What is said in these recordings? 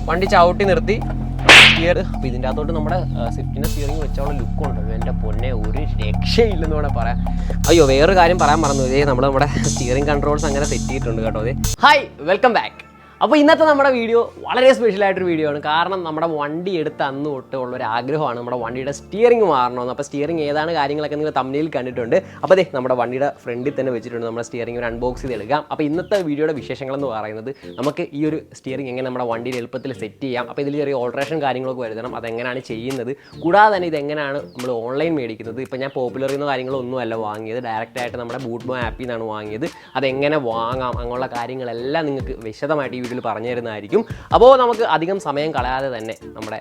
വണ്ടി ചവിട്ടി നിർത്തി സ്റ്റിയർ. അപ്പോൾ ഇതിൻ്റെ അകത്തോട്ട് നമ്മുടെ സ്വിഫ്റ്റിൻ്റെ സ്റ്റിയറിംഗ് വെച്ചുള്ള ലുക്ക് ഉണ്ടല്ലോ, എൻ്റെ പൊന്നെ ഒരു രക്ഷയില്ലെന്ന് വേണേൽ പറയാം. അയ്യോ, വേറൊരു കാര്യം പറയാൻ മറന്നു. ഇതേ നമ്മുടെ സ്റ്റിയറിംഗ് കൺട്രോൾസ് അങ്ങനെ സെറ്റ് ചെയ്തിട്ടുണ്ട് കേട്ടോ. അതെ, ഹായ്, വെൽക്കം ബാക്ക്. അപ്പോൾ ഇന്നത്തെ നമ്മുടെ വീഡിയോ വളരെ സ്പെഷ്യലായിട്ടൊരു വീഡിയോ ആണ്. കാരണം നമ്മുടെ വണ്ടി എടുത്ത് അന്ന് തൊട്ട് ഉള്ളൊരു ആഗ്രഹമാണ് നമ്മുടെ വണ്ടിയുടെ സ്റ്റിയറിംഗ് മാറണമെന്ന്. അപ്പോൾ സ്റ്റിയറിംഗ് ഏതാണ് കാര്യങ്ങളൊക്കെ നിങ്ങൾ തമ്മിൽ കണ്ടിട്ടുണ്ട്. അപ്പോൾ അതെ, നമ്മുടെ വണ്ടിയുടെ ഫ്രണ്ടിൽ തന്നെ വെച്ചിട്ടുണ്ട് നമ്മുടെ സ്റ്റിയറിംഗ് ഒരു അൺബോക്സ് ചെയ്ത് എടുക്കാം. അപ്പോൾ ഇന്നത്തെ വീഡിയോയുടെ വിശേഷങ്ങളെന്ന് പറയുന്നത് നമുക്ക് ഈ ഒരു സ്റ്റിയറിംഗ് എങ്ങനെ നമ്മുടെ വണ്ടിയിൽ എളുപ്പത്തിൽ സെറ്റ് ചെയ്യാം, അപ്പോൾ ഇതിൽ ചെറിയ ഓൾട്രേഷൻ കാര്യങ്ങളൊക്കെ വരുത്തണം, അതെങ്ങനെയാണ് ചെയ്യുന്നത്, കൂടാതെ തന്നെ ഇതെങ്ങനെയാണ് നമ്മൾ ഓൺലൈൻ മേടിക്കുന്നത്. ഇപ്പോൾ ഞാൻ പോപ്പുലറിൽ നിന്ന് കാര്യങ്ങളൊന്നും അല്ല വാങ്ങിയത്, ഡയറക്റ്റായിട്ട് നമ്മുടെ ബൂട്ട് ബോയ് ആപ്പിൽ നിന്നാണ് വാങ്ങിയത്. അതെങ്ങനെ വാങ്ങാം അങ്ങനെയുള്ള കാര്യങ്ങളെല്ലാം നിങ്ങൾക്ക് വിശദമായിട്ട് ഈ വീഡിയോയിൽ പറഞ്ഞു തരുന്നതായിരിക്കും. അപ്പോൾ നമുക്ക് അധികം സമയം കളയാതെ തന്നെ നമ്മുടെ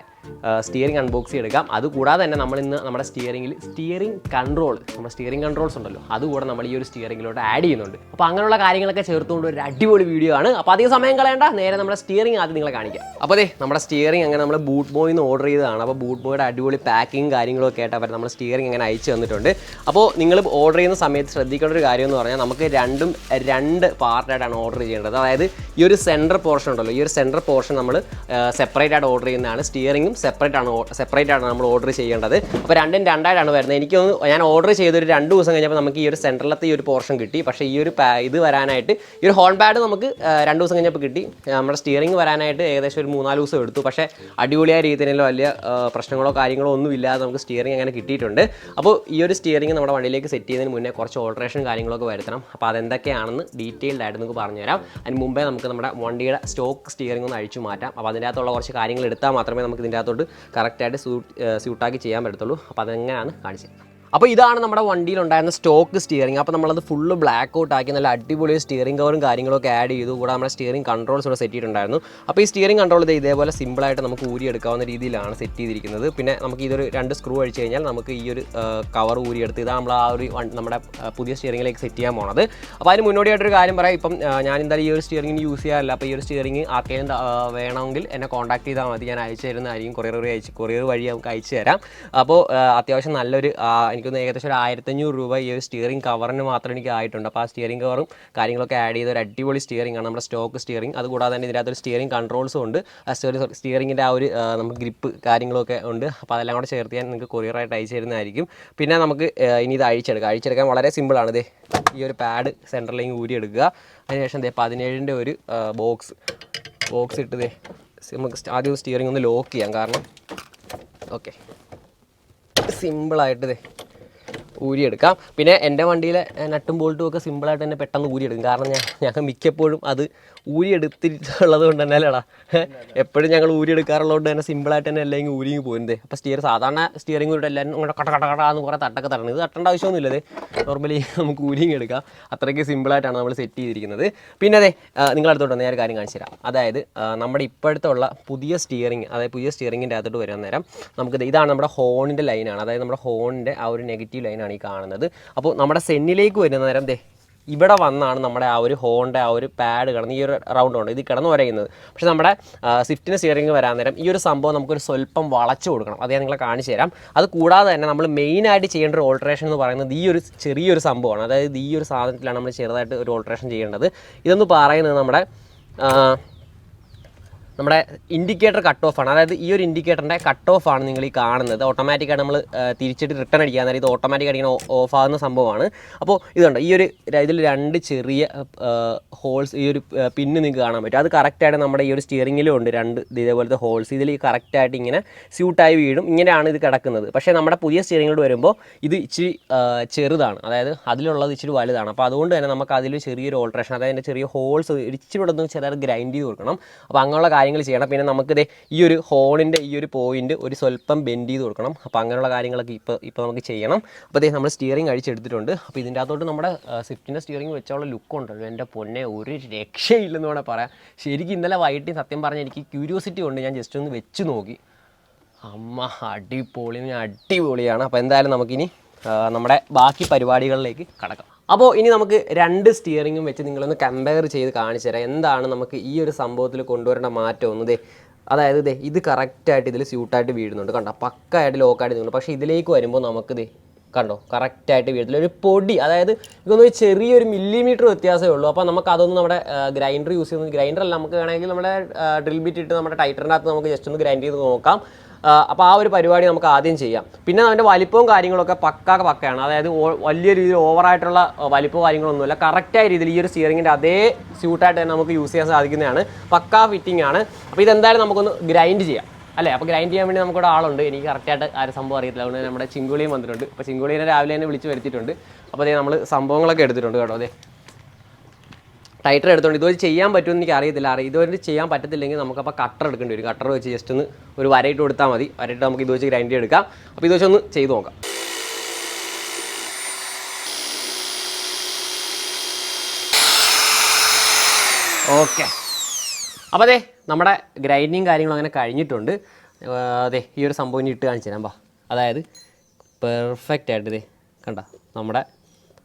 സ്റ്റിയറിംഗ് അൺബോക്സ് എടുക്കാം. അതുകൂടാതെ തന്നെ നമ്മളിന്ന് നമ്മുടെ സ്റ്റിയറിംഗ് കൺട്രോൾസ് ഉണ്ടല്ലോ, അതുകൂടെ നമ്മൾ ഈ ഒരു സ്റ്റിയറിംഗിലോട്ട് ആഡ് ചെയ്യുന്നുണ്ട്. അപ്പോൾ അങ്ങനെയുള്ള കാര്യങ്ങളൊക്കെ ചേർത്തുകൊണ്ട് ഒരു അടിപൊളി വീഡിയോ ആണ്. അപ്പോൾ അധികം സമയം കളയേണ്ട, നേരെ നമ്മുടെ സ്റ്റിയറിംഗ് ആദ്യം നിങ്ങളെ കാണിക്കാം. അപ്പോൾ അതെ, നമ്മുടെ സ്റ്റിയറിംഗ് അങ്ങനെ നമ്മൾ ബൂട്ട് ബോയിൽ നിന്ന് ഓർഡർ ചെയ്തതാണ്. അപ്പോൾ ബൂട്ട് ബോയുടെ അടിപൊളി പാക്കിങ് കാര്യങ്ങളൊക്കെ ആയിട്ട് അവർ നമ്മുടെ സ്റ്റിയറിംഗ് അങ്ങനെ അയച്ചു തന്നിട്ടുണ്ട്. അപ്പോൾ നിങ്ങൾ ഓർഡർ ചെയ്യുന്ന സമയത്ത് ശ്രദ്ധിക്കേണ്ട ഒരു കാര്യം എന്ന് പറഞ്ഞാൽ നമുക്ക് രണ്ട് പാർട്ടായിട്ടാണ് ഓർഡർ ചെയ്യേണ്ടത്. അതായത് ഈ ഒരു സെൻറ്റർ പോർഷൻ ഉണ്ടല്ലോ, ഈ ഒരു സെൻറ്റർ പോർഷൻ നമ്മൾ സെപ്പറേറ്റ് ആയിട്ട് ഓർഡർ ചെയ്യുന്നതാണ്. സ്റ്റിയറിംഗും സെപ്പറേറ്റ് ആണ് നമ്മൾ ഓർഡർ ചെയ്യേണ്ടത്. അപ്പോൾ രണ്ടായിട്ടാണ് വരുന്നത്. ഞാൻ ഓർഡർ ചെയ്തൊരു 2 ദിവസം കഴിഞ്ഞപ്പോൾ നമുക്ക് ഈ ഒരു സെൻറ്ററിലത്തെ ഈ ഒരു പോർഷൻ കിട്ടി. പക്ഷേ ഈ ഒരു ഇത് വരാനായിട്ട് ഈ ഒരു ഹോൺ പാഡ് നമുക്ക് 2 ദിവസം കഴിഞ്ഞപ്പോൾ കിട്ടി. നമ്മുടെ സ്റ്റിയറിംഗ് വരാനായിട്ട് ഏകദേശം ഒരു 3-4 ദിവസം എടുത്തു. പക്ഷേ അടിപൊളിയായ രീതിയിൽ വലിയ പ്രശ്നങ്ങളോ കാര്യങ്ങളോ ഒന്നും ഇല്ലാതെ നമുക്ക് സ്റ്റിയറിംഗ് അങ്ങനെ കിട്ടിയിട്ടുണ്ട്. അപ്പോൾ ഈ ഒരു സ്റ്റിയറിംഗ് നമ്മുടെ വണ്ടിയിലേക്ക് സെറ്റ് ചെയ്യുന്നതിന് മുന്നേ കുറച്ച് ഓൾട്രേഷൻ കാര്യങ്ങളൊക്കെ വരുത്തണം. അപ്പോൾ അതെന്തൊക്കെയാണെന്ന് ഡീറ്റെയിൽഡ് ആയിട്ട് നമുക്ക് പറഞ്ഞുതരാം. അതിന് മുമ്പേ നമുക്ക് നമ്മുടെ വണ്ടിയുടെ സ്റ്റോക്ക് സ്റ്റിയറിംഗ് ഒന്ന് അഴിച്ചു മാറ്റാം. അപ്പോൾ അതിൻ്റെ അകത്തുള്ള കുറച്ച് കാര്യങ്ങൾ എടുത്താൽ മാത്രമേ നമുക്ക് ഇതിൻ്റെ അകത്തോട്ട് കറക്റ്റായിട്ട് സ്യൂട്ടാക്കി ചെയ്യാൻ പറ്റത്തുള്ളൂ. അപ്പോൾ അതെങ്ങനെയാണ് കാണിച്ചത്. അപ്പോൾ ഇതാണ് നമ്മുടെ വണ്ടിയിലുണ്ടായിരുന്ന സ്റ്റോക്ക് സ്റ്റിയറിംഗ്. അപ്പോൾ നമ്മളത് ഫുള്ള് ബ്ലാക്ക് ഔട്ട് ആക്കി നല്ല അടിപൊളി സ്റ്റിയറിംഗ് കവറും കാര്യങ്ങളൊക്കെ ആഡ് ചെയ്തു. കൂടെ നമ്മുടെ സ്റ്റിയറിംഗ് കൺട്രോൾസ് ഇവിടെ സെറ്റ് ചെയ്തിട്ടുണ്ടായിരുന്നു. അപ്പോൾ ഈ സ്റ്റിയറിംഗ് കൺട്രോൾ ഇതേപോലെ സിമ്പിളായിട്ട് നമുക്ക് ഊരിയെടുക്കാവുന്ന രീതിയിലാണ് സെറ്റ് ചെയ്തിരിക്കുന്നത്. പിന്നെ നമുക്ക് ഇതൊരു 2 സ്ക്രൂ അടിച്ച് കഴിഞ്ഞാൽ നമുക്ക് ഈ ഒരു കവർ ഊരിയെടുത്ത് ഇതാണ് നമ്മൾ ആ ഒരു നമ്മുടെ പുതിയ സ്റ്റിയറിംഗിലേക്ക് സെറ്റ് ചെയ്യാൻ പോണത്. അപ്പോൾ അതിന് മുന്നോടിയായിട്ടൊരു കാര്യം പറയാം. ഇപ്പം ഞാൻ എന്തായാലും ഈ ഒരു സ്റ്റിയറിംഗിന് യൂസ് ചെയ്യാറില്ല. അപ്പോൾ ഈ ഒരു സ്റ്റിയറിംഗ് ആർക്കെങ്കിലും വേണമെങ്കിൽ എന്നെ കോൺടാക്ട് ചെയ്താൽ മതി, ഞാൻ അയച്ചു തരുന്നതായിരിക്കും. കൊറിയർ വഴി നമുക്ക് അയച്ചു തരാം. അപ്പോൾ അത്യാവശ്യം നല്ലൊരു എനിക്കൊന്ന് ഏകദേശം ഒരു 1500 രൂപ ഈ ഒരു സ്റ്റിയറിംഗ് കവറിന് മാത്രം എനിക്ക് ആയിട്ടുണ്ട്. അപ്പോൾ ആ സ്റ്റിയറിംഗ് കവറും കാര്യങ്ങളൊക്കെ ആഡ് ചെയ്ത ഒരു അടിപൊളി സ്റ്റിയറിംഗ് ആണ് നമ്മുടെ സ്റ്റോക്ക് സ്റ്റിയറിംഗ്. അതുകൂടാതെ തന്നെ ഇതിനകത്തൊരു സ്റ്റിയറിംഗ് കൺട്രോൾസും ഉണ്ട്. സ്റ്റിയറിംഗിൻ്റെ ആ ഒരു നമുക്ക് ഗ്രിപ്പ് കാര്യങ്ങളൊക്കെ ഉണ്ട്. അപ്പോൾ അതെല്ലാം കൂടെ ചേർത്ത് ഞാൻ നിങ്ങൾക്ക് കൊറിയറായിട്ട് അയച്ചു തരുന്നതായിരിക്കും. പിന്നെ നമുക്ക് ഇനി ഇത് അഴിച്ചെടുക്കാൻ വളരെ സിമ്പിളാണ്. ഇതേ ഈ ഒരു പാഡ് സെൻറ്ററിലേക്ക് ഊരിയെടുക്കുക. അതിനുശേഷം 17ൻ്റെ ഒരു ബോക്സ് ഇട്ട് നമുക്ക് ആദ്യം സ്റ്റിയറിംഗ് ഒന്ന് ലോക്ക് ചെയ്യാം. കാരണം ഓക്കെ, സിമ്പിളായിട്ട് ഊരിയെടുക്കാം. പിന്നെ എൻ്റെ വണ്ടിയിലെ നട്ടും ബോൾട്ടും ഒക്കെ സിമ്പിളായിട്ട് തന്നെ പെട്ടെന്ന് ഊരിയെടുക്കും. കാരണം ഞങ്ങൾ മിക്കപ്പോഴും അത് ഊരിയെടുത്തിട്ടുള്ളത് കൊണ്ട് തന്നെ അല്ലേടാ, എപ്പോഴും ഞങ്ങൾ ഊരിയെടുക്കാറുള്ളത് കൊണ്ട് തന്നെ സിമ്പിളായിട്ട് തന്നെ അല്ലെങ്കിൽ ഊരിങ്ങി പോരുന്നത്. അപ്പോൾ സാധാരണ സ്റ്റിയറിംഗ് കൂടെ എല്ലാവരും ഇങ്ങനെ കടന്ന് കുറേ തട്ടൊക്കെ തരണം. ഇത് തട്ടേണ്ട ആവശ്യമൊന്നുമില്ല. നോർമലി നമുക്ക് ഊരിങ്ങി എടുക്കാം. അത്രയ്ക്ക് സിമ്പിളായിട്ടാണ് നമ്മൾ സെറ്റ് ചെയ്തിരിക്കുന്നത്. പിന്നെ നിങ്ങളടുത്തോട്ട് ഞാൻ ഒരു കാര്യം കാണിച്ചു തരാം. അതായത് നമ്മുടെ ഇപ്പോഴത്തെ ഉള്ള പുതിയ സ്റ്റിയറിംഗിൻ്റെ അകത്തോട്ട് വരുന്ന നേരം നമുക്ക് ഇതാണ് നമ്മുടെ ഹോണിൻ്റെ ലൈനാണ്. അതായത് നമ്മുടെ ഹോണിൻ്റെ ആ ഒരു നെഗറ്റീവ് ലൈനാണ് ഈ കാണുന്നത്. അപ്പോൾ നമ്മുടെ സെന്നിലേക്ക് വരുന്ന നേരം ഇവിടെ വന്നാണ് നമ്മുടെ ആ ഒരു ഹോണിൻ്റെ ആ ഒരു പാഡ് കിടന്ന് ഈ ഒരു റൗണ്ട് ഉണ്ട് ഇത് കിടന്ന് വരയുന്നത്. പക്ഷേ നമ്മുടെ സ്വിഫ്റ്റിന് സ്റ്റിയറിംഗ് വരാൻ നേരം ഈ ഒരു സംഭവം നമുക്കൊരു സ്വല്പം വളച്ചു കൊടുക്കണം. അത് ഞാൻ നിങ്ങളെ കാണിച്ചു തരാം. അത് കൂടാതെ തന്നെ നമ്മൾ മെയിനായിട്ട് ചെയ്യേണ്ട ഒരു ഓൾട്രേഷൻ എന്ന് പറയുന്നത് ഈ ഒരു ചെറിയൊരു സംഭവമാണ്. അതായത് ഈ ഒരു സാധനത്തിലാണ് നമ്മൾ ചെറുതായിട്ട് ഒരു ഓൾട്രേഷൻ ചെയ്യേണ്ടത്. ഇതെന്ന് പറയുന്നത് നമ്മുടെ ഇൻഡിക്കേറ്റർ കട്ട് ഓഫ് ആണ്. അതായത് ഈ ഒരു ഇൻഡിക്കേറ്ററിൻ്റെ കട്ട് ഓഫ് ആണ് നിങ്ങൾ ഈ കാണുന്നത്. ഓട്ടോമാറ്റിക്കായിട്ട് നമ്മൾ തിരിച്ചിട്ട് റിട്ടേൺ അടിക്കാൻ നേരം ഇത് ഓട്ടോമാറ്റിക്കായിട്ട് ഇങ്ങനെ ഓഫ് ആകുന്ന സംഭവമാണ്. അപ്പോൾ ഇതുണ്ട്, ഇതിൽ 2 ചെറിയ ഹോൾസ് ഈ ഒരു പിന്ന് നിങ്ങൾക്ക് കാണാൻ പറ്റും. അത് കറക്റ്റായിട്ട് നമ്മുടെ ഈ ഒരു സ്റ്റിയറിംഗിലും ഉണ്ട് 2 ഇതേപോലത്തെ ഹോൾസ്. ഇതിൽ കറക്റ്റായിട്ട് ഇങ്ങനെ സ്യൂട്ടായി വീഴും. ഇങ്ങനെയാണ് ഇത് കിടക്കുന്നത്. പക്ഷേ നമ്മുടെ പുതിയ സ്റ്റിയറിംഗിലോട്ട് വരുമ്പോൾ ഇത് ഇച്ചിരി ചെറുതാണ്. അതായത് അതിലുള്ളത് ഇച്ചിരി വലുതാണ്. അപ്പോൾ അതുകൊണ്ട് തന്നെ നമുക്ക് അതിൽ ചെറിയൊരു ഓൾട്രേഷൻ, അതായത് അതിൻ്റെ ചെറിയ ഹോൾസ് ഇച്ചിരി ഇവിടെ ഒന്ന് ചെറുതായിട്ട് ഗ്രൈൻഡ് ചെയ്ത് കൊടുക്കണം. അപ്പോൾ അങ്ങനെയുള്ള കാര്യങ്ങൾ ചെയ്യണം. പിന്നെ നമുക്ക് ഈ ഒരു ഹോണിൻ്റെ ഈ ഒരു പോയിന്റ് ഒരു സ്വല്പം ബെൻഡ് ചെയ്ത് കൊടുക്കണം. അപ്പോൾ അങ്ങനെയുള്ള കാര്യങ്ങളൊക്കെ ഇപ്പോൾ നമുക്ക് ചെയ്യണം. അപ്പോൾ നമ്മൾ സ്റ്റിയറിംഗ് അഴിച്ചെടുത്തിട്ടുണ്ട്. അപ്പോൾ ഇതിൻ്റെ അകത്തോട്ട് നമ്മുടെ സ്വിഫ്റ്റിൻ്റെ സ്റ്റിയറിംഗ് വെച്ചുള്ള ലുക്ക് ഉണ്ടല്ലോ, എൻ്റെ പൊന്നെ ഒരു രക്ഷയില്ലെന്ന് വേണേൽ പറയാം. ശരിക്കും ഇന്നലെ വൈകിട്ട് സത്യം പറഞ്ഞാൽ എനിക്ക് ക്യൂരിയോസിറ്റി കൊണ്ട് ഞാൻ ജസ്റ്റ് ഒന്ന് വെച്ച് നോക്കി. അടിപൊളിയാണ്. അപ്പോൾ എന്തായാലും നമുക്കിനി നമ്മുടെ ബാക്കി പരിപാടികളിലേക്ക് കടക്കാം. അപ്പോൾ ഇനി നമുക്ക് 2 സ്റ്റിയറിംഗും വെച്ച് നിങ്ങളൊന്ന് കമ്പയർ ചെയ്ത് കാണിച്ചു തരാം എന്താണ് നമുക്ക് ഈ ഒരു സംഭവത്തിൽ കൊണ്ടുവരേണ്ട മാറ്റം ഒന്ന്. അതായത് ഇത് കറക്റ്റായിട്ട് ഇതിൽ സ്യൂട്ടായിട്ട് വീഴുന്നുണ്ട്, കണ്ടോ, പക്കായിട്ട് ലോക്കായിട്ട് നിൽക്കുന്നു. പക്ഷേ ഇതിലേക്ക് വരുമ്പോൾ നമുക്ക് കണ്ടോ കറക്റ്റായിട്ട് വീഴത്തില്ല. ഒരു പൊടി, അതായത് ഇതൊന്നും ചെറിയൊരു മില്ലിമീറ്റർ വ്യത്യാസമേ ഉള്ളൂ. അപ്പോൾ നമുക്ക് അതൊന്നും നമ്മുടെ ഗ്രൈൻഡർ യൂസ് ചെയ്യുന്നത്, ഗ്രൈൻഡർ അല്ല, നമുക്ക് വേണമെങ്കിൽ നമ്മുടെ ഡ്രിൽ ബിറ്റ് ഇട്ട് നമ്മുടെ ടൈറ്ററിൻ്റെ അകത്ത് നമുക്ക് ജസ്റ്റ് ഒന്ന് ഗ്രൈൻഡ് ചെയ്ത് നോക്കാം. അപ്പോൾ ആ ഒരു പരിപാടി നമുക്ക് ആദ്യം ചെയ്യാം. പിന്നെ അതിൻ്റെ വലിപ്പവും കാര്യങ്ങളൊക്കെ പക്കയാണ്. അതായത് വലിയ രീതിയിൽ ഓവറായിട്ടുള്ള വലിപ്പവും കാര്യങ്ങളൊന്നുമില്ല. കറക്റ്റായ രീതിയിൽ ഈ ഒരു സ്റ്റിയറിങ്ങിൻ്റെ അതേ സ്യൂട്ടായിട്ട് തന്നെ നമുക്ക് യൂസ് ചെയ്യാൻ സാധിക്കുന്നതാണ്. പക്കാ ഫിറ്റിംഗ് ആണ്. അപ്പോൾ ഇതെന്തായാലും നമുക്കൊന്ന് ഗ്രൈൻഡ് ചെയ്യാം അല്ലേ. അപ്പോൾ ഗ്രൈൻഡ് ചെയ്യാൻ വേണ്ടി നമുക്കിവിടെ ആളുണ്ട്. എനിക്ക് കറക്റ്റായിട്ട് ആ ഒരു സംഭവം അറിയത്തില്ല. അതുകൊണ്ട് നമ്മുടെ ചിങ്കുളിയും വന്നിട്ടുണ്ട്. അപ്പോൾ ചിങ്കുളീനെ രാവിലെ തന്നെ വിളിച്ച് വരുത്തിയിട്ടുണ്ട്. അപ്പോൾ അതേ നമ്മൾ സംഭവങ്ങളൊക്കെ എടുത്തിട്ടുണ്ട് കേട്ടോ. അതെ ടൈറ്റർ എടുത്തോണ്ട് ഇതുവരെ ചെയ്യാൻ പറ്റുമെന്ന് എനിക്ക് അറിയത്തില്ല. ഇതുവരെ ചെയ്യാൻ പറ്റത്തില്ലെങ്കിൽ നമുക്കപ്പോൾ കട്ടർ എടുക്കേണ്ടി വരും. കട്ടർ വെച്ച് ജസ്റ്റ് ഒന്ന് ഒരു വരയിട്ട് കൊടുത്താൽ മതി. വരയിട്ട് നമുക്ക് ഇത് വെച്ച് ഗ്രൈൻഡ് ചെയ്തെടുക്കാം. അപ്പോൾ ഇത് വെച്ചൊന്ന് ചെയ്ത് നോക്കാം. ഓക്കെ, അപ്പോൾ അതെ നമ്മുടെ ഗ്രൈൻഡിങ് കാര്യങ്ങളും അങ്ങനെ കഴിഞ്ഞിട്ടുണ്ട്. അതെ ഈ ഒരു സംഭവം ഇനി ഇട്ട് കാണിച്ചു തരാം. അതായത് പെർഫെക്റ്റ് ആയിട്ട് ഇതേ കണ്ട നമ്മുടെ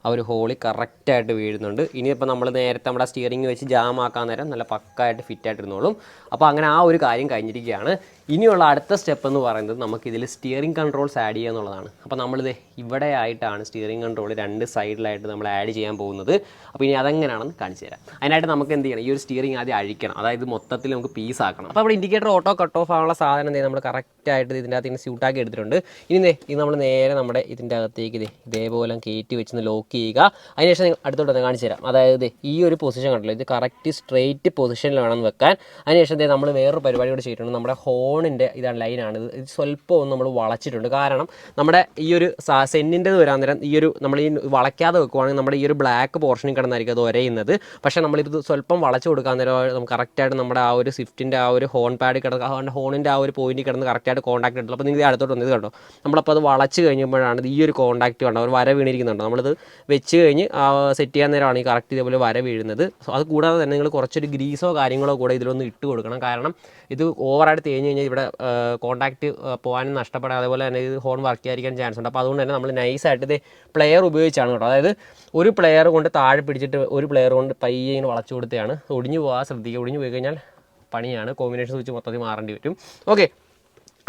ആ ഒരു ഹോളി കറക്റ്റായിട്ട് വീഴുന്നുണ്ട്. ഇനിയിപ്പോൾ നമ്മൾ നേരത്തെ നമ്മുടെ സ്റ്റിയറിംഗ് വെച്ച് ജാം ആക്കാൻ നേരം നല്ല പക്കായിട്ട് ഫിറ്റായിട്ടിരുന്നോളും. അപ്പോൾ അങ്ങനെ ആ ഒരു കാര്യം കഴിഞ്ഞിരിക്കുകയാണ്. ഇനിയുള്ള അടുത്ത സ്റ്റെപ്പ് എന്ന് പറയുന്നത് നമുക്കിതിൽ സ്റ്റിയറിംഗ് കൺട്രോൾസ് ആഡ് ചെയ്യുക എന്നുള്ളതാണ്. അപ്പോൾ നമ്മളിത് ഇവിടെ ആയിട്ടാണ് സ്റ്റിയറിംഗ് കൺട്രോൾ രണ്ട് സൈഡിലായിട്ട് നമ്മൾ ആഡ് ചെയ്യാൻ പോകുന്നത്. അപ്പോൾ ഇനി അതെങ്ങനെയാണെന്ന് കാണിച്ചു തരാം. അതിനായിട്ട് നമുക്ക് എന്ത് ചെയ്യണം, ഈ ഒരു സ്റ്റിയറിംഗ് ആദ്യം അഴിക്കണം. അതായത് മൊത്തത്തിൽ നമുക്ക് പീസ് ആക്കണം. അപ്പോൾ അവിടെ ഇൻഡിക്കേറ്റർ ഓട്ടോ കട്ട് ഓഫ് ആവാനുള്ള സാധനം എന്ത് ചെയ്യും, നമ്മൾ കറക്റ്റായിട്ട് ഇതിൻ്റെ അകത്ത് ഇങ്ങനെ സ്യൂട്ടാക്കി എടുത്തിട്ടുണ്ട്. ഇനി ഇത് നമ്മൾ നേരെ നമ്മുടെ ഇതിൻ്റെ അകത്തേക്ക് ഇതേപോലെ കയറ്റി വെച്ച് ലോക്ക് ചെയ്യുക. അതിനുശേഷം അടുത്തോട്ട് കാണിച്ചു തരാം. അതായത് ഈ ഒരു പൊസിഷൻ കണ്ടല്ലോ, ഇത് കറക്റ്റ് സ്ട്രെയിറ്റ് പൊസിഷനിൽ വേണം വെക്കാൻ. അതിനുശേഷം നമ്മൾ വേറൊരു പരിപാടി കൂടെ ചെയ്തിട്ടുണ്ട്. നമ്മുടെ ഹോണിൻ്റെ ഇതാണ് ലൈനാണ്, ഇത് സ്വല്പം ഒന്ന് നമ്മൾ വളച്ചിട്ടുണ്ട്. കാരണം നമ്മുടെ ഈ ഒരു സെന്നിൻ്റെത് വരാൻ നേരം ഈ ഒരു നമ്മൾ ഈ വളയ്ക്കാതെ വെക്കുവാണെങ്കിൽ നമ്മുടെ ഈ ഒരു ബ്ലാക്ക് പോർഷനിൽ കിടന്നായിരിക്കും അത് ഒരയുന്നത്. പക്ഷേ നമ്മളിത് സ്വല്പം വളച്ച് കൊടുക്കാൻ നേരം നമുക്ക് കറക്റ്റായിട്ട് നമ്മുടെ ആ ഒരു സ്വിഫ്റ്റിൻ്റെ ആ ഒരു ഹോൺ പാഡ് കിടക്കുക, ഹോണിൻ്റെ ആ ഒരു പോയിന്റ് കിടന്ന് കറക്റ്റായിട്ട് കോൺടാക്ട് കിട്ടുള്ളൂ. അപ്പോൾ നിങ്ങൾ അടുത്തോട്ട് വന്നത് കണ്ടോ, നമ്മളപ്പോൾ അത് വളച്ച് കഴിഞ്ഞപ്പോഴാണ് ഈ ഒരു കോൺടാക്റ്റ് കണ്ടോ ഒരു വര വീണിരിക്കുന്നുണ്ടോ. നമ്മളിത് വെച്ച് കഴിഞ്ഞ് സെറ്റ് ചെയ്യാൻ നേരമാണ് ഈ കറക്റ്റ് ഇതേപോലെ വര വീഴുന്നത്. അത് കൂടാതെ തന്നെ നിങ്ങൾ കുറച്ചൊരു ഗ്രീസോ കാര്യങ്ങളോ കൂടെ ഇതിലൊന്ന് ഇട്ട് കൊടുക്കണം. കാരണം ഇത് ഓവറായിട്ട് തേഞ്ഞ് കഴിഞ്ഞാൽ ഇവിടെ കോൺടാക്റ്റ് പോകാനും നഷ്ടപ്പെടാം. അതേപോലെ തന്നെ ഇത് ഹോൺ വർക്ക് ചെയ്യാതിരിക്കാൻ ചാൻസ് ഉണ്ട്. അപ്പോൾ അതുകൊണ്ട് തന്നെ നമ്മൾ നൈസായിട്ട് ഇത് പ്ലെയർ ഉപയോഗിച്ചാണ് കേട്ടോ. അതായത് ഒരു പ്ലെയർ കൊണ്ട് താഴെ പിടിച്ചിട്ട് ഒരു പ്ലെയർ കൊണ്ട് പയ്യെ ഇങ്ങനെ വളച്ചു കൊടുത്തതാണ്. ഒടിഞ്ഞു പോകാൻ ശ്രദ്ധിക്കുക. ഒടിഞ്ഞു പോയി കഴിഞ്ഞാൽ പണിയാണ്, കോമ്പിനേഷൻ സ്വിച്ച് മൊത്തത്തിൽ മാറേണ്ടി വരും. ഓക്കെ,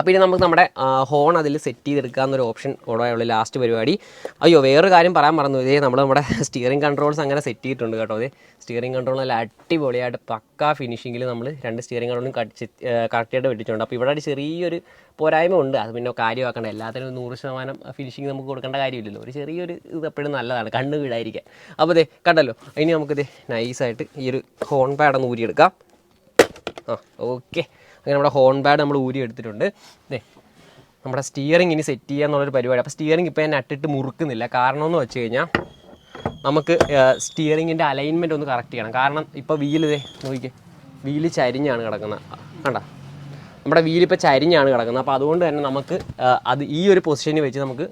അപ്പോൾ ഇനി നമുക്ക് നമ്മുടെ ഹോൺ അതിൽ സെറ്റ് ചെയ്തെടുക്കാമെന്നൊരു ഓപ്ഷൻ ഉള്ള ലാസ്റ്റ് പരിപാടി. അയ്യോ വേറൊരു കാര്യം പറയാൻ മറന്നു. ഇതേ നമ്മുടെ സ്റ്റിയറിംഗ് കൺട്രോൾസ് അങ്ങനെ സെറ്റ് ചെയ്തിട്ടുണ്ട് കേട്ടോ. അതെ സ്റ്റിയറിംഗ് കൺട്രോൾ നല്ല അടിപൊളിയായിട്ട് പക്കാ ഫിനിഷിങ്ങിൽ നമ്മൾ രണ്ട് സ്റ്റിയറിംഗ് കൺട്രോളും കറക്റ്റായിട്ട് വെട്ടിയിട്ടുണ്ട്. അപ്പോൾ ഇവിടെ ചെറിയൊരു പോരായ്മ ഉണ്ട്, അത് പിന്നെ കാര്യമാക്കേണ്ട. എല്ലാത്തിനും 100% ഫിനിഷിങ് നമുക്ക് കൊടുക്കേണ്ട കാര്യമില്ലല്ലോ. ഒരു ചെറിയൊരു ഇത് എപ്പോഴും നല്ലതാണ്, കണ്ണ് വീഴായിരിക്കാൻ. അപ്പോൾ ഇതേ കണ്ടല്ലോ, ഇനി നമുക്കിത് നൈസായിട്ട് ഈ ഒരു ഹോൺ പാഡൊന്ന് ഊരിയെടുക്കാം. ഓക്കെ, അങ്ങനെ നമ്മുടെ ഹോൺ പാഡ് നമ്മൾ ഊരി എടുത്തിട്ടുണ്ട്. നമ്മുടെ സ്റ്റിയറിംഗ് ഇനി സെറ്റ് ചെയ്യുക എന്നുള്ളൊരു പരിപാടി. അപ്പോൾ സ്റ്റിയറിംഗ് ഇപ്പോൾ ഞാൻ നട്ടിട്ട് മുറുക്കുന്നില്ല. കാരണം എന്ന് വെച്ച് കഴിഞ്ഞാൽ നമുക്ക് സ്റ്റിയറിങ്ങിൻ്റെ അലൈൻമെൻറ്റ് ഒന്ന് കറക്റ്റ് ചെയ്യണം. കാരണം ഇപ്പോൾ വീല് നോക്കിക്കേ, വീല് ചരിഞ്ഞാണ് കിടക്കുന്നത്. കണ്ട നമ്മുടെ വീലിപ്പോൾ ചരിഞ്ഞാണ് കിടക്കുന്നത്. അപ്പോൾ അതുകൊണ്ട് തന്നെ നമുക്ക് അത് ഈ ഒരു പൊസിഷനിൽ വെച്ച് നമുക്ക്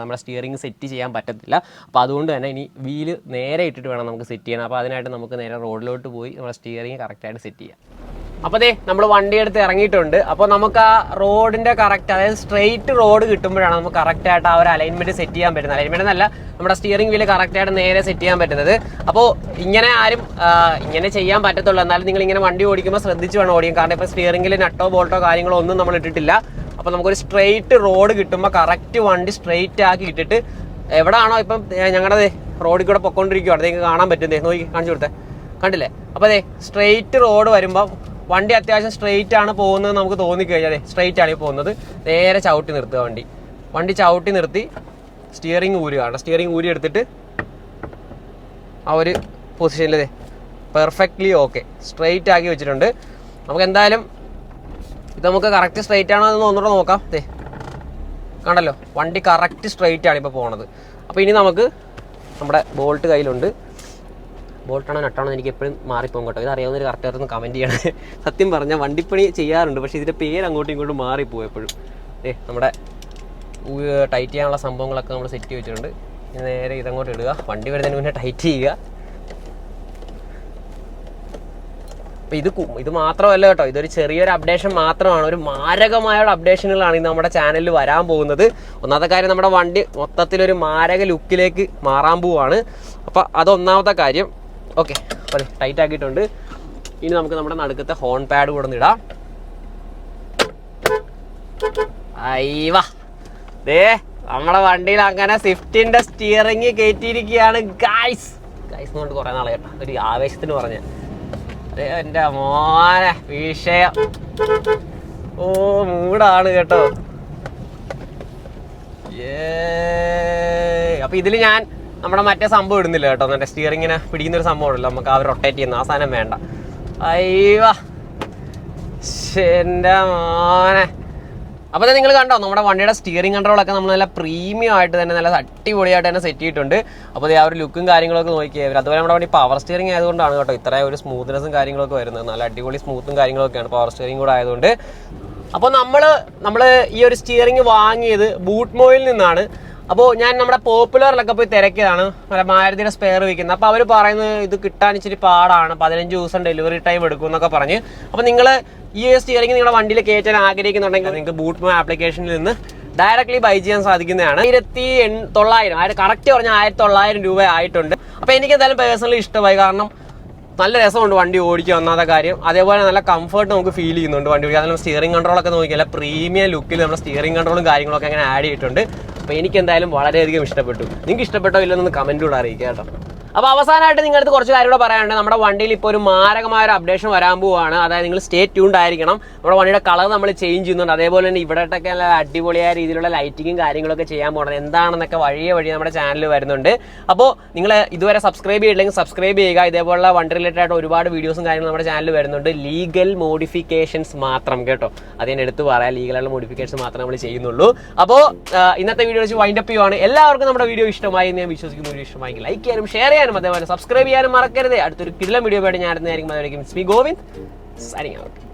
നമ്മുടെ സ്റ്റിയറിംഗ് സെറ്റ് ചെയ്യാൻ പറ്റത്തില്ല. അപ്പോൾ അതുകൊണ്ട് തന്നെ ഇനി വീല് നേരെ ഇട്ടിട്ട് വേണം നമുക്ക് സെറ്റ് ചെയ്യാൻ. അപ്പോൾ അതിനായിട്ട് നമുക്ക് നേരെ റോഡിലോട്ട് പോയി നമ്മുടെ സ്റ്റിയറിംഗ് കറക്റ്റായിട്ട് സെറ്റ് ചെയ്യാം. അപ്പോൾ ദേ നമ്മൾ വണ്ടി എടുത്ത് ഇറങ്ങിയിട്ടുണ്ട്. അപ്പോൾ നമുക്ക് ആ റോഡിൻ്റെ കറക്റ്റ്, അതായത് സ്ട്രെയിറ്റ് റോഡ് കിട്ടുമ്പോഴാണ് നമുക്ക് കറക്റ്റായിട്ട് ആ ഒരു അലൈൻമെൻറ്റ് സെറ്റ് ചെയ്യാൻ പറ്റുന്നത്. അലൈൻമെൻറ്റ് എന്നല്ല, നമ്മുടെ സ്റ്റിയറിംഗ് വീല് കറക്റ്റായിട്ട് നേരെ സെറ്റ് ചെയ്യാൻ പറ്റുന്നത്. അപ്പോൾ ഇങ്ങനെ ആരും ഇങ്ങനെ ചെയ്യാൻ പറ്റത്തുള്ളൂ. എന്നാലും നിങ്ങൾ ഇങ്ങനെ വണ്ടി ഓടിക്കുമ്പോൾ ശ്രദ്ധിച്ച് വേണം ഓടിക്കും. കാരണം ഇപ്പോൾ സ്റ്റിയറിംഗിൽ നട്ടോ ബോൾട്ടോ കാര്യങ്ങളോ ഒന്നും നമ്മൾ ഇട്ടിട്ടില്ല. അപ്പോൾ നമുക്കൊരു സ്ട്രെയിറ്റ് റോഡ് കിട്ടുമ്പോൾ കറക്റ്റ് വണ്ടി സ്ട്രെയിറ്റ് ആക്കി ഇട്ടിട്ട് എവിടെയാണോ ഇപ്പം ഞങ്ങളുടെ റോഡിൽ കൂടെ പൊക്കോണ്ടിരിക്കുകയാണ്, നിങ്ങൾക്ക് കാണാൻ പറ്റും. നോക്കി കാണിച്ചു കൊടുത്തേ, കണ്ടില്ലേ? അപ്പോൾ അതെ സ്ട്രെയിറ്റ് റോഡ് വരുമ്പോൾ വണ്ടി അത്യാവശ്യം സ്ട്രെയിറ്റ് ആണ് പോകുന്നത് നമുക്ക് തോന്നിക്കഴിഞ്ഞാൽ സ്ട്രെയിറ്റ് ആണ് ഈ പോകുന്നത്. നേരെ ചവിട്ടി നിർത്തുക, വണ്ടി ചവിട്ടി നിർത്തി സ്റ്റിയറിംഗ് ഊരുകയാണ്. സ്റ്റിയറിംഗ് ഊരി എടുത്തിട്ട് ആ ഒരു പൊസിഷനിൽ പെർഫെക്റ്റ്ലി ഓക്കെ സ്ട്രെയിറ്റ് ആക്കി വെച്ചിട്ടുണ്ട്. നമുക്ക് എന്തായാലും ഇത് നമുക്ക് കറക്റ്റ് സ്ട്രെയിറ്റ് ആണോ എന്ന് ഒന്നുകൂടെ നോക്കാം. കണ്ടല്ലോ, വണ്ടി കറക്റ്റ് സ്ട്രെയിറ്റ് ആണ് ഇപ്പോൾ പോകുന്നത്. അപ്പോൾ ഇനി നമുക്ക് നമ്മുടെ ബോൾട്ട് കയ്യിലുണ്ട്. ബോൾട്ടാണോ നട്ടാണോ എനിക്ക് എപ്പോഴും മാറിപ്പോകും കേട്ടോ. ഇത് അറിയാവുന്നൊരു കറക്റ്റായിട്ടൊന്ന് കമൻറ്റ് ചെയ്യണം. സത്യം പറഞ്ഞാൽ വണ്ടിപ്പണി ചെയ്യാറുണ്ട്, പക്ഷേ ഇതിൻ്റെ പേര് അങ്ങോട്ടും ഇങ്ങോട്ടും മാറിപ്പോകും എപ്പോഴും. നമ്മുടെ ടൈറ്റ് ചെയ്യാനുള്ള സംഭവങ്ങളൊക്കെ നമ്മൾ സെറ്റ് ചെയ്ത് വെച്ചിട്ടുണ്ട്. നേരെ ഇതങ്ങോട്ട് ഇടുക, വണ്ടി വരുന്നതിന് മുന്നേ ടൈറ്റ് ചെയ്യുക. അപ്പോൾ ഇത് മാത്രമല്ല കേട്ടോ, ഇതൊരു ചെറിയൊരു അപ്ഡേഷൻ മാത്രമാണ്. ഒരു മാരകമായുള്ള അപ്ഡേഷനുകളാണ് ഇന്ന് നമ്മുടെ ചാനലിൽ വരാൻ പോകുന്നത്. ഒന്നാമത്തെ കാര്യം, നമ്മുടെ വണ്ടി മൊത്തത്തിലൊരു മാരക ലുക്കിലേക്ക് മാറാൻ പോവാണ്. അപ്പോൾ അതൊന്നാമത്തെ കാര്യം. ഓക്കെ, അപ്പോൾ ടൈറ്റ് ആക്കിയിട്ടുണ്ട്. ഇനി നമുക്ക് നമ്മുടെ നടുക്കത്തെ ഹോൺ പാഡ് കൂടെ ഒന്ന് ഇടാം. അയ്യവാ, നമ്മുടെ വണ്ടിയിൽ അങ്ങനെ സ്വിഫ്റ്റിന്റെ സ്റ്റിയറിംഗ് കയറ്റിയിരിക്കുകയാണ് ഗൈസ് കൊണ്ട് കുറെ നാളെ കേട്ടോ ഒരു ആവേശത്തിന് പറഞ്ഞ എന്റെ മോനെ വിഷയം മൂടാണ് കേട്ടോ. അപ്പൊ ഇതില് ഞാൻ നമ്മുടെ മറ്റേ സംഭവം ഇടുന്നില്ല കേട്ടോ. മറ്റേ സ്റ്റിയറിങ്ങിനെ പിടിക്കുന്ന ഒരു സംഭവം ഉണ്ടല്ലോ നമുക്ക് അവർ റൊട്ടേറ്റ് ചെയ്യുന്ന ആ സാധനം വേണ്ട. അയ്യോ എന്റെ മോനെ. അപ്പോൾ നിങ്ങൾ കണ്ടോ നമ്മുടെ വണ്ടിയുടെ സ്റ്റിയറിംഗ് കൺട്രോളൊക്കെ നമ്മൾ നല്ല പ്രീമിയം ആയിട്ട് തന്നെ നല്ല അടിപൊളിയായിട്ട് തന്നെ സെറ്റ് ചെയ്തിട്ടുണ്ട്. അപ്പോൾ ആ ഒരു ലുക്കും കാര്യങ്ങളൊക്കെ നോക്കിയാൽ അതുപോലെ നമ്മുടെ വണ്ടി പവർ സ്റ്റിയറിംഗ് ആയതുകൊണ്ടാണ് കേട്ടോ ഇത്രയും ഒരു സ്മൂത്ത്നെസ്സും കാര്യങ്ങളൊക്കെ വരുന്നത്. നല്ല അടിപൊളി സ്മൂത്തും കാര്യങ്ങളൊക്കെയാണ് പവർ സ്റ്റിയറിംഗ് കൂടെ ആയതുകൊണ്ട്. അപ്പോൾ നമ്മൾ ഈ ഒരു സ്റ്റിയറിംഗ് വാങ്ങിയത് ബൂട്ട്മോയിൽ നിന്നാണ്. അപ്പോൾ ഞാൻ നമ്മുടെ പോപ്പുലറിലൊക്കെ പോയി തിരക്കിയതാണ് മാരുതിയുടെ സ്പെയർ വിൽക്കുന്നത്. അപ്പോൾ അവർ പറയുന്നത് ഇത് കിട്ടാൻ ഇച്ചിരി പാടാണ്, 15 ദിവസം ഡെലിവറി ടൈം എടുക്കും എന്നൊക്കെ പറഞ്ഞ്. അപ്പോൾ നിങ്ങൾ ഈ സ്റ്റിയറിംഗ് നിങ്ങളുടെ വണ്ടിയിൽ കയറ്റാൻ ആഗ്രഹിക്കുന്നുണ്ടെങ്കിൽ നിങ്ങൾക്ക് ബൂട്ട്മോ ആപ്ലിക്കേഷനിൽ നിന്ന് ഡയറക്ട്ലി ബൈ ചെയ്യാൻ സാധിക്കുന്നതാണ്. 1900 കറക്റ്റ് പറഞ്ഞാൽ 1900 രൂപ ആയിട്ടുണ്ട്. അപ്പോൾ എനിക്ക് എന്തായാലും പേഴ്സണലി ഇഷ്ടമായി. കാരണം നല്ല രസമുണ്ട് വണ്ടി ഓടിക്കുക ഒന്നാമത്തെ കാര്യം. അതേപോലെ നല്ല കംഫർട്ട് നമുക്ക് ഫീൽ ചെയ്യുന്നുണ്ട് വണ്ടി ഓടിക്കുക. അതിലും സ്റ്റിയറിംഗ് കൺട്രോളൊക്കെ നോക്കിയാൽ പ്രീമിയം ലുക്കിൽ നമ്മുടെ സ്റ്റിയറിംഗ് കൺട്രോളും കാര്യങ്ങളൊക്കെ അങ്ങനെ ആഡ് ചെയ്തിട്ടുണ്ട്. അപ്പോൾ എനിക്ക് എന്തായാലും വളരെയധികം ഇഷ്ടപ്പെട്ടു. നിങ്ങൾക്ക് ഇഷ്ടപ്പെട്ടോ ഇല്ലെന്നൊന്ന് കമൻറ്റിലൂടെ അറിയിക്കുക കേട്ടോ. അപ്പോൾ അവസാനമായിട്ട് നിങ്ങളടുത്ത് കുറച്ച് കാര്യം കൂടെ പറയാനുണ്ട്. നമ്മുടെ വണ്ടിയിൽ ഇപ്പോൾ ഒരു മാരകമായ ഒരു അപ്ഡേഷൻ വരാൻ പോവുകയാണ്. അതായത് നിങ്ങൾ സ്റ്റേ ട്യൂൺഡ് ആയിരിക്കണം. നമ്മുടെ വണ്ടിയുടെ കളർ നമ്മൾ ചേഞ്ച് ചെയ്യുന്നുണ്ട്. അതേപോലെ തന്നെ ഇവിടെയൊക്കെ നല്ല അടിപൊളിയായ രീതിയിലുള്ള ലൈറ്റിങ്ങും കാര്യങ്ങളൊക്കെ ചെയ്യാൻ പോകുന്നത് എന്താണെന്നൊക്കെ വഴി നമ്മുടെ ചാനലിൽ വരുന്നുണ്ട്. അപ്പോൾ നിങ്ങൾ ഇതുവരെ സബ്സ്ക്രൈബ് ചെയ്തില്ലെങ്കിൽ സബ്സ്ക്രൈബ് ചെയ്യുക. ഇതേപോലുള്ള വണ്ടി റിലേറ്റഡ് ആയിട്ട് ഒരുപാട് വീഡിയോസും കാര്യങ്ങളും നമ്മുടെ ചാനലിൽ വരുന്നുണ്ട്. ലീഗൽ മോഡിഫിക്കേഷൻസ് മാത്രം കേട്ടോ. അതിനെ എടുത്ത് പറയാം, ലീഗലുള്ള മോഡിഫിക്കേഷൻസ് മാത്രമേ നമ്മൾ ചെയ്യുന്നുള്ളൂ. അപ്പോൾ ഇന്നത്തെ വീഡിയോ വെച്ച് വൈൻഡപ്പ് ചെയ്യുവാണ്. എല്ലാവർക്കും നമ്മുടെ വീഡിയോ ഇഷ്ടമായി എന്ന് ഞാൻ വിശ്വസിക്കുന്നു. വീഡിയോ ഇഷ്ടമായെങ്കിൽ ലൈക്ക് ചെയ്യാനും ഷെയർ ചെയ്യാനും അതേപോലെ സബ്സ്ക്രൈബ് ചെയ്യാനും മറക്കരുത്. അടുത്തൊരു കിടിലൻ വീഡിയോ ആയിട്ട് ഞാൻ അടുത്തായിരിക്കും. Govind signing out.